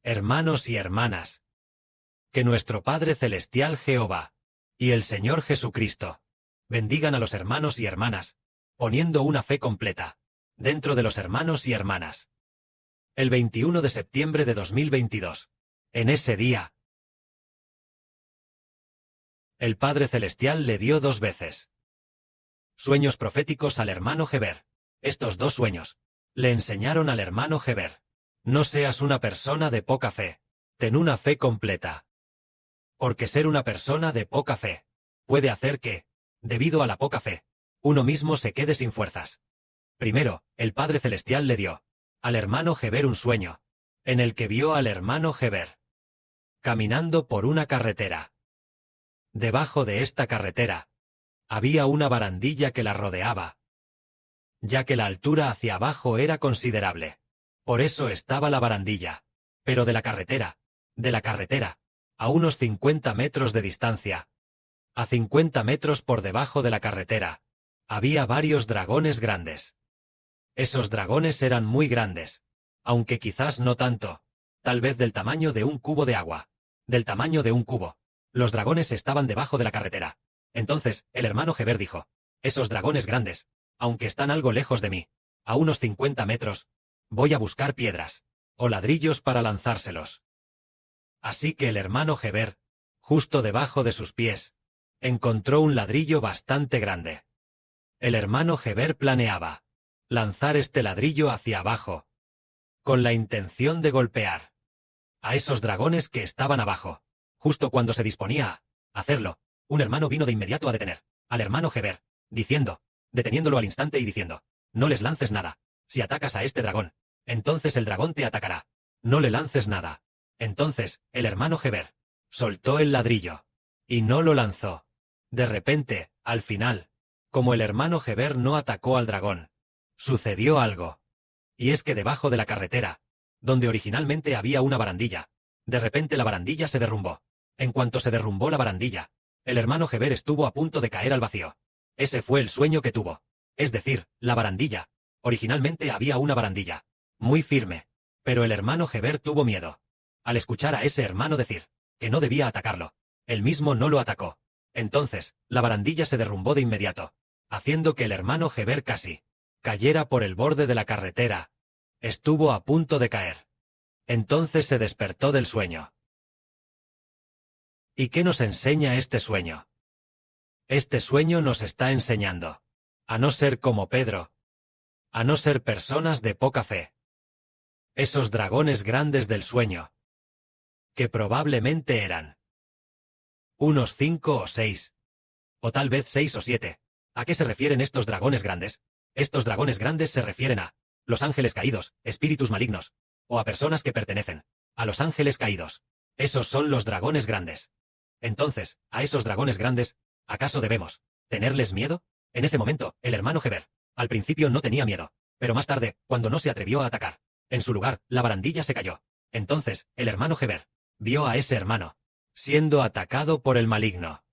Hermanos y hermanas, que nuestro Padre Celestial Jehová y el Señor Jesucristo bendigan a los hermanos y hermanas, poniendo una fe completa dentro de los hermanos y hermanas. El 21 de septiembre de 2022, en ese día, el Padre Celestial le dio 2 veces sueños proféticos al hermano Heber. Estos 2 sueños le enseñaron al hermano Heber: no seas una persona de poca fe, ten una fe completa. Porque ser una persona de poca fe puede hacer que, debido a la poca fe, uno mismo se quede sin fuerzas. Primero, el Padre Celestial le dio al hermano Heber un sueño, en el que vio al hermano Heber caminando por una carretera. Debajo de esta carretera había una barandilla que la rodeaba, ya que la altura hacia abajo era considerable. Por eso estaba la barandilla. Pero de la carretera, a unos 50 metros de distancia, a 50 metros por debajo de la carretera, había varios dragones grandes. Esos dragones eran muy grandes, aunque quizás no tanto, tal vez del tamaño de un cubo de agua, del tamaño de un cubo. Los dragones estaban debajo de la carretera. Entonces, el hermano Heber dijo: esos dragones grandes, aunque están algo lejos de mí, a unos 50 metros, voy a buscar piedras o ladrillos para lanzárselos. Así que el hermano Heber, justo debajo de sus pies, encontró un ladrillo bastante grande. El hermano Heber planeaba lanzar este ladrillo hacia abajo, con la intención de golpear a esos dragones que estaban abajo. Justo cuando se disponía a hacerlo, un hermano vino de inmediato a detener al hermano Heber, deteniéndolo al instante y diciendo: no les lances nada. Si atacas a este dragón, entonces el dragón te atacará. No le lances nada. Entonces, el hermano Heber soltó el ladrillo y no lo lanzó. De repente, al final, como el hermano Heber no atacó al dragón, sucedió algo. Y es que debajo de la carretera, donde originalmente había una barandilla, de repente la barandilla se derrumbó. En cuanto se derrumbó la barandilla, el hermano Heber estuvo a punto de caer al vacío. Ese fue el sueño que tuvo. Es decir, la barandilla. Originalmente había una barandilla muy firme, pero el hermano Heber tuvo miedo. Al escuchar a ese hermano decir que no debía atacarlo, él mismo no lo atacó. Entonces, la barandilla se derrumbó de inmediato, haciendo que el hermano Heber casi cayera por el borde de la carretera. Estuvo a punto de caer. Entonces se despertó del sueño. ¿Y qué nos enseña este sueño? Este sueño nos está enseñando a no ser como Pedro, a no ser personas de poca fe. Esos dragones grandes del sueño, que probablemente eran unos 5 o 6, o tal vez 6 o 7. ¿A qué se refieren estos dragones grandes? Estos dragones grandes se refieren a los ángeles caídos, espíritus malignos, o a personas que pertenecen a los ángeles caídos. Esos son los dragones grandes. Entonces, a esos dragones grandes, ¿acaso debemos tenerles miedo? En ese momento, el hermano Heber, al principio no tenía miedo, pero más tarde, cuando no se atrevió a atacar, en su lugar, la barandilla se cayó. Entonces, el hermano Heber vio a ese hermano siendo atacado por el maligno.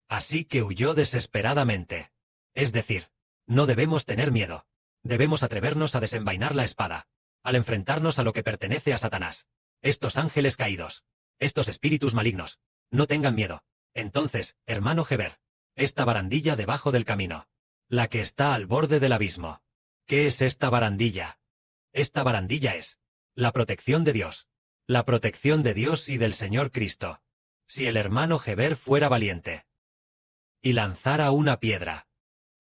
Así que huyó desesperadamente. Es decir, no debemos tener miedo. Debemos atrevernos a desenvainar la espada, al enfrentarnos a lo que pertenece a Satanás. Estos ángeles caídos, estos espíritus malignos, no tengan miedo. Entonces, hermano Heber, esta barandilla debajo del camino, la que está al borde del abismo. ¿Qué es esta barandilla? Esta barandilla es la protección de Dios. La protección de Dios y del Señor Cristo. Si el hermano Heber fuera valiente y lanzara una piedra,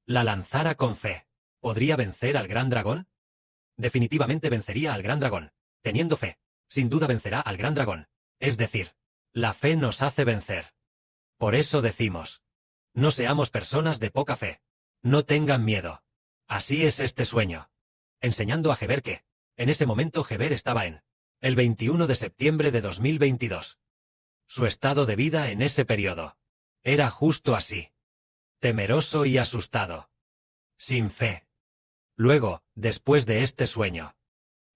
la lanzara con fe, ¿podría vencer al gran dragón? Definitivamente vencería al gran dragón. Teniendo fe, sin duda vencerá al gran dragón. Es decir, la fe nos hace vencer. Por eso decimos: no seamos personas de poca fe. No tengan miedo. Así es este sueño. Enseñando a Heber que, en ese momento Heber estaba en el 21 de septiembre de 2022. Su estado de vida en ese periodo era justo así: temeroso y asustado. Sin fe. Luego, después de este sueño,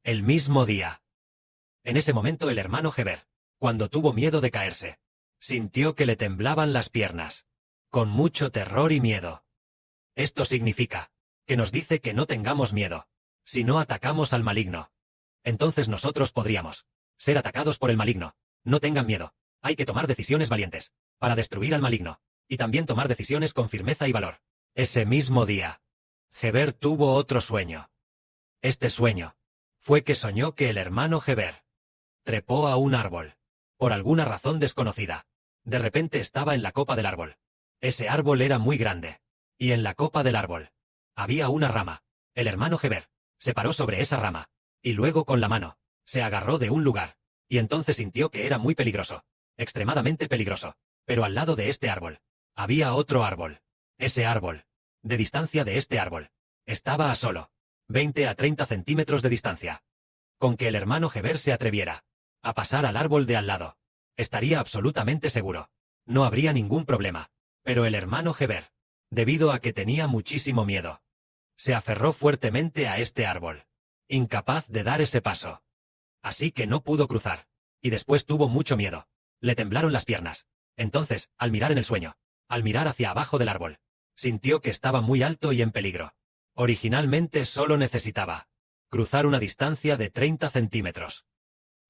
el mismo día, en ese momento el hermano Heber, cuando tuvo miedo de caerse, sintió que le temblaban las piernas, con mucho terror y miedo. Esto significa que nos dice que no tengamos miedo. Si no atacamos al maligno, entonces nosotros podríamos ser atacados por el maligno. No tengan miedo. Hay que tomar decisiones valientes, para destruir al maligno, y también tomar decisiones con firmeza y valor. Ese mismo día, Heber tuvo otro sueño. Este sueño fue que soñó que el hermano Heber trepó a un árbol. Por alguna razón desconocida. De repente estaba en la copa del árbol. Ese árbol era muy grande. Y en la copa del árbol había una rama. El hermano Heber se paró sobre esa rama. Y luego con la mano se agarró de un lugar. Y entonces sintió que era muy peligroso. Extremadamente peligroso. Pero al lado de este árbol había otro árbol. Ese árbol, de distancia de este árbol, estaba a solo 20 a 30 centímetros de distancia. Con que el hermano Heber se atreviera a pasar al árbol de al lado, estaría absolutamente seguro. No habría ningún problema. Pero el hermano Heber, debido a que tenía muchísimo miedo, se aferró fuertemente a este árbol, incapaz de dar ese paso. Así que no pudo cruzar. Y después tuvo mucho miedo. Le temblaron las piernas. Entonces, al mirar en el sueño, al mirar hacia abajo del árbol, sintió que estaba muy alto y en peligro. Originalmente solo necesitaba cruzar una distancia de 30 centímetros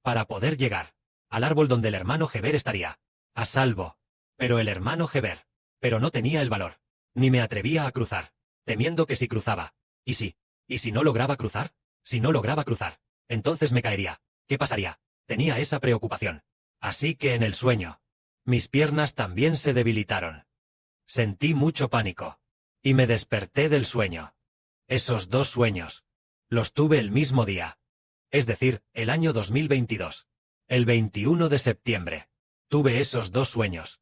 para poder llegar al árbol donde el hermano Heber estaría a salvo. Pero el hermano Heber, no tenía el valor, ni me atrevía a cruzar, temiendo que si cruzaba, y si no lograba cruzar, entonces me caería. ¿Qué pasaría? Tenía esa preocupación. Así que en el sueño, mis piernas también se debilitaron. Sentí mucho pánico. Y me desperté del sueño. Esos dos sueños los tuve el mismo día. Es decir, el año 2022. El 21 de septiembre. Tuve esos dos sueños.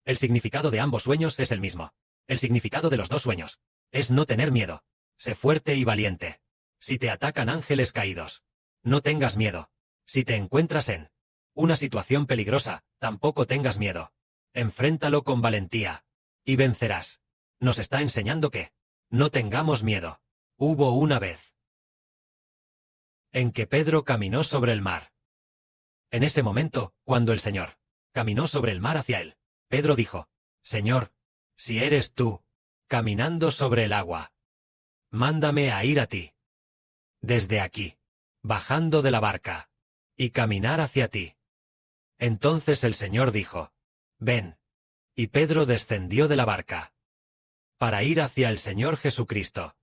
El significado de ambos sueños es el mismo. El significado de los dos sueños es no tener miedo. Sé fuerte y valiente. Si te atacan ángeles caídos, no tengas miedo. Si te encuentras en una situación peligrosa, tampoco tengas miedo. Enfréntalo con valentía. Y vencerás. Nos está enseñando que no tengamos miedo. Hubo una vez en que Pedro caminó sobre el mar. En ese momento, cuando el Señor caminó sobre el mar hacia él, Pedro dijo: Señor, si eres tú, caminando sobre el agua, mándame a ir a ti. Desde aquí, bajando de la barca, y caminar hacia ti. Entonces el Señor dijo: Ven. Y Pedro descendió de la barca para ir hacia el Señor Jesucristo.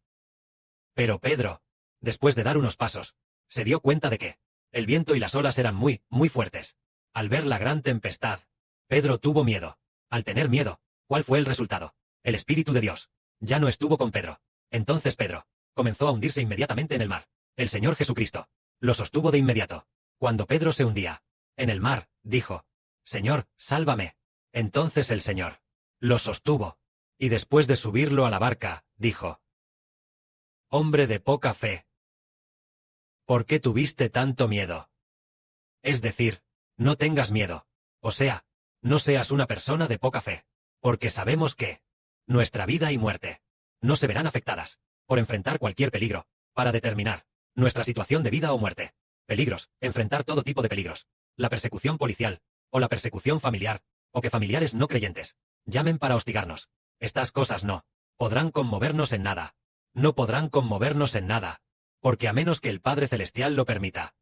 Pero Pedro, después de dar unos pasos, se dio cuenta de que el viento y las olas eran muy, muy fuertes. Al ver la gran tempestad, Pedro tuvo miedo. Al tener miedo, ¿cuál fue el resultado? El Espíritu de Dios ya no estuvo con Pedro. Entonces Pedro comenzó a hundirse inmediatamente en el mar. El Señor Jesucristo lo sostuvo de inmediato. Cuando Pedro se hundía en el mar, dijo: Señor, sálvame. Entonces el Señor lo sostuvo. Y después de subirlo a la barca, dijo: Hombre de poca fe, ¿por qué tuviste tanto miedo? Es decir, no tengas miedo. O sea, no seas una persona de poca fe. Porque sabemos que nuestra vida y muerte no se verán afectadas por enfrentar cualquier peligro, para determinar nuestra situación de vida o muerte. Peligros, enfrentar todo tipo de peligros. La persecución policial, o la persecución familiar, o que familiares no creyentes llamen para hostigarnos. Estas cosas no podrán conmovernos en nada. No podrán conmovernos en nada, porque a menos que el Padre Celestial lo permita,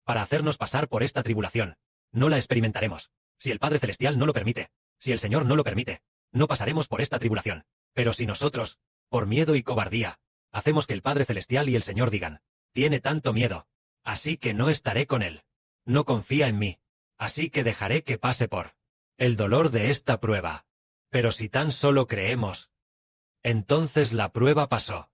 para hacernos pasar por esta tribulación, no la experimentaremos. Si el Padre Celestial no lo permite, si el Señor no lo permite, no pasaremos por esta tribulación. Pero si nosotros, por miedo y cobardía, hacemos que el Padre Celestial y el Señor digan: tiene tanto miedo, así que no estaré con él. No confía en mí, así que dejaré que pase por el dolor de esta prueba. Pero si tan solo creemos, entonces la prueba pasó.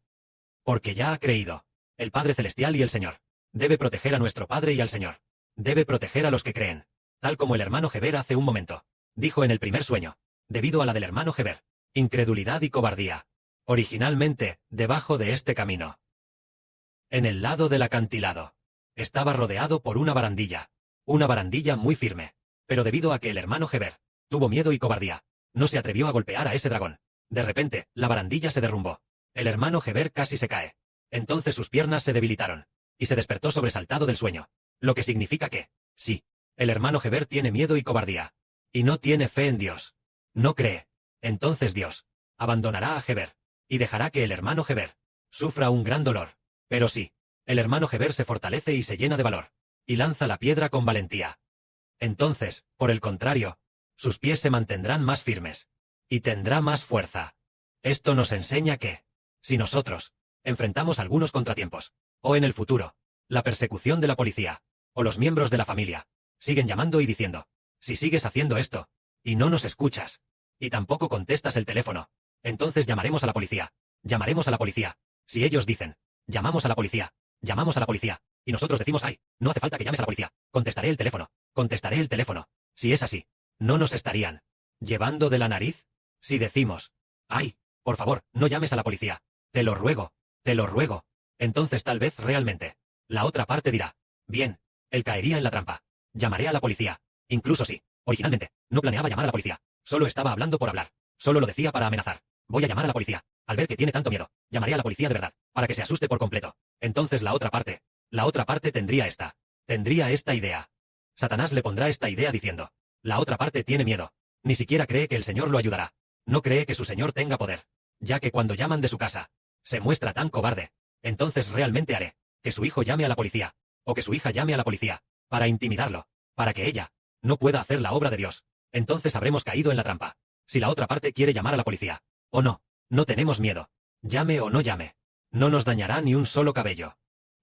Porque ya ha creído. El Padre Celestial y el Señor debe proteger a nuestro Padre y al Señor. Debe proteger a los que creen. Tal como el hermano Heber hace un momento dijo en el primer sueño, debido a la del hermano Heber, incredulidad y cobardía. Originalmente, debajo de este camino, en el lado del acantilado, estaba rodeado por una barandilla muy firme. Pero debido a que el hermano Heber tuvo miedo y cobardía, no se atrevió a golpear a ese dragón. De repente, la barandilla se derrumbó. El hermano Heber casi se cae. Entonces sus piernas se debilitaron, y se despertó sobresaltado del sueño. Lo que significa que, sí, el hermano Heber tiene miedo y cobardía, y no tiene fe en Dios. No cree. Entonces Dios abandonará a Heber, y dejará que el hermano Heber sufra un gran dolor. Pero sí, el hermano Heber se fortalece y se llena de valor, y lanza la piedra con valentía. Entonces, por el contrario, sus pies se mantendrán más firmes, y tendrá más fuerza. Esto nos enseña que, si nosotros enfrentamos algunos contratiempos, o en el futuro, la persecución de la policía, o los miembros de la familia, siguen llamando y diciendo, si sigues haciendo esto, y no nos escuchas, y tampoco contestas el teléfono, entonces llamaremos a la policía, llamaremos a la policía. Si ellos dicen, llamamos a la policía, llamamos a la policía, y nosotros decimos, ay, no hace falta que llames a la policía, contestaré el teléfono, contestaré el teléfono. Si es así, ¿no nos estarían llevando de la nariz? Si decimos, ay, por favor, no llames a la policía, te lo ruego, entonces tal vez realmente, la otra parte dirá, bien, él caería en la trampa, llamaré a la policía, incluso si, originalmente, no planeaba llamar a la policía, solo estaba hablando por hablar, solo lo decía para amenazar, voy a llamar a la policía, al ver que tiene tanto miedo, llamaré a la policía de verdad, para que se asuste por completo. Entonces la otra parte tendría esta idea. Satanás le pondrá esta idea diciendo, la otra parte tiene miedo, ni siquiera cree que el Señor lo ayudará, no cree que su Señor tenga poder, ya que cuando llaman de su casa, se muestra tan cobarde, entonces realmente haré que su hijo llame a la policía, o que su hija llame a la policía, para intimidarlo, para que ella no pueda hacer la obra de Dios. Entonces habremos caído en la trampa. Si la otra parte quiere llamar a la policía, o no, no tenemos miedo. Llame o no llame. No nos dañará ni un solo cabello.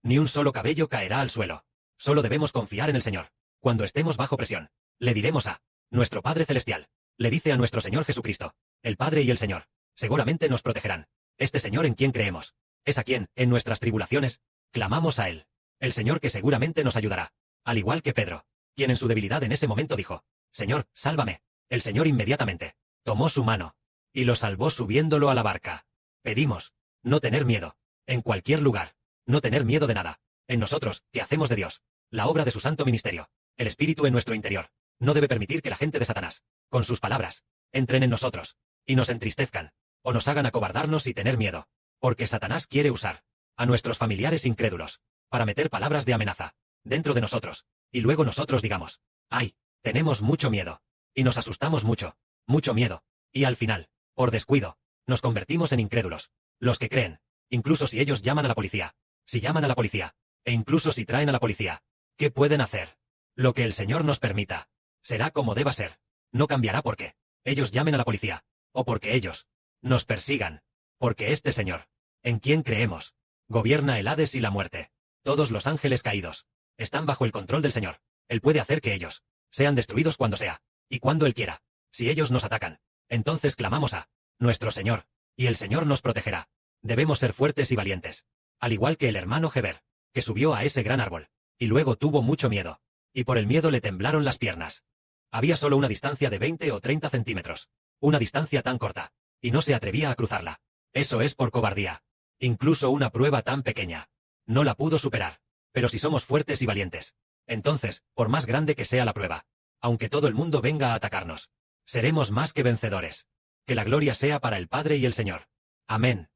Ni un solo cabello caerá al suelo. Solo debemos confiar en el Señor. Cuando estemos bajo presión, le diremos a nuestro Padre Celestial. Le dice a nuestro Señor Jesucristo, el Padre y el Señor, seguramente nos protegerán. Este Señor en quien creemos, es a quien, en nuestras tribulaciones, clamamos a Él. El Señor que seguramente nos ayudará. Al igual que Pedro, quien en su debilidad en ese momento dijo, Señor, sálvame. El Señor inmediatamente tomó su mano y lo salvó subiéndolo a la barca. Pedimos no tener miedo, en cualquier lugar, no tener miedo de nada, en nosotros, que hacemos de Dios, la obra de su santo ministerio, el Espíritu en nuestro interior, no debe permitir que la gente de Satanás, con sus palabras, entren en nosotros, y nos entristezcan, o nos hagan acobardarnos y tener miedo, porque Satanás quiere usar a nuestros familiares incrédulos, para meter palabras de amenaza, dentro de nosotros, y luego nosotros digamos, ay, tenemos mucho miedo, y nos asustamos mucho miedo, y al final, por descuido, nos convertimos en incrédulos, los que creen, incluso si ellos llaman a la policía, si llaman a la policía, e incluso si traen a la policía, ¿qué pueden hacer? Lo que el Señor nos permita, será como deba ser, no cambiará porque ellos llamen a la policía, o porque ellos nos persigan, porque este Señor, en quien creemos, gobierna el Hades y la muerte, todos los ángeles caídos, están bajo el control del Señor, Él puede hacer que ellos sean destruidos cuando sea, y cuando Él quiera. Si ellos nos atacan, entonces clamamos a nuestro Señor, y el Señor nos protegerá. Debemos ser fuertes y valientes, al igual que el hermano Heber, que subió a ese gran árbol, y luego tuvo mucho miedo, y por el miedo le temblaron las piernas. Había solo una distancia de 20 o 30 centímetros, una distancia tan corta, y no se atrevía a cruzarla. Eso es por cobardía. Incluso una prueba tan pequeña, no la pudo superar. Pero si somos fuertes y valientes, entonces, por más grande que sea la prueba, aunque todo el mundo venga a atacarnos, seremos más que vencedores. Que la gloria sea para el Padre y el Señor. Amén.